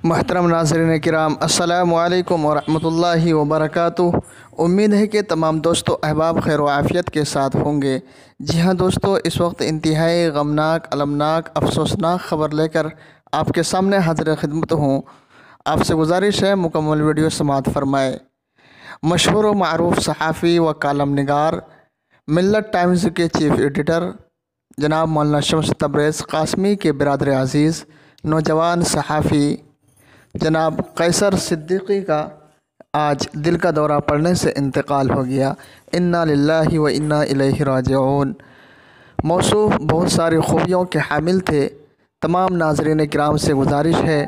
محترم ناظرین کرام، السلام علیکم ورحمۃ اللہ وبرکاتہ۔ امید ہے کہ تمام دوستو احباب خیر و عافیت کے ساتھ ہوں گے۔ جی ہاں دوستو، اس وقت انتہائی غمناک، المناک، افسوسناک خبر لے کر آپ کے سامنے حاضر خدمت ہوں۔ آپ سے گزارش ہے مکمل ویڈیو سماعت فرمائے۔ مشہور و معروف صحافی و کالم نگار، ملت ٹائمز کے چیف ایڈیٹر جناب مولانا شمس تبریز قاسمی کے برادر عزیز نوجوان صحافی جناب قیصر صدیقی کا آج دل کا دورہ پڑنے سے انتقال ہو گیا۔ انا للہ و انا الیہ راجعون۔ موصوف بہت ساری خوبیوں کے حامل تھے۔ تمام ناظرین کرام سے گزارش ہے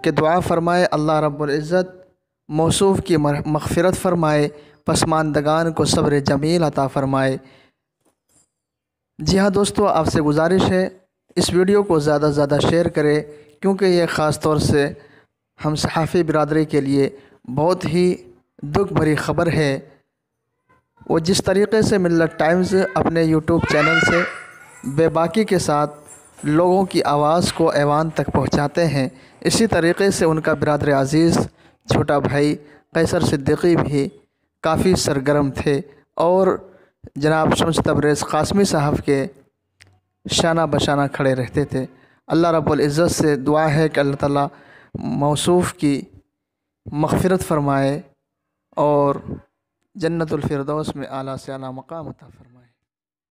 کہ دعا فرمائے اللہ رب العزت موصوف کی مغفرت فرمائے، پسماندگان کو صبر جمیل عطا فرمائے۔ جی ہاں دوستو، آپ سے گزارش ہے اس ویڈیو کو زیادہ سے زیادہ شیئر کرے، کیونکہ یہ خاص طور سے ہم صحافی برادری کے لیے بہت ہی دکھ بھری خبر ہے۔ وہ جس طریقے سے ملت ٹائمز اپنے یوٹیوب چینل سے بے باکی کے ساتھ لوگوں کی آواز کو ایوان تک پہنچاتے ہیں، اسی طریقے سے ان کا برادر عزیز چھوٹا بھائی قیصر صدیقی بھی کافی سرگرم تھے اور جناب شمس تبریز قاسمی صاحب کے شانہ بشانہ کھڑے رہتے تھے۔ اللہ رب العزت سے دعا ہے کہ اللہ تعالیٰ موصوف کی مغفرت فرمائے اور جنت الفردوس میں اعلیٰ سے اعلیٰ مقام عطا فرمائے۔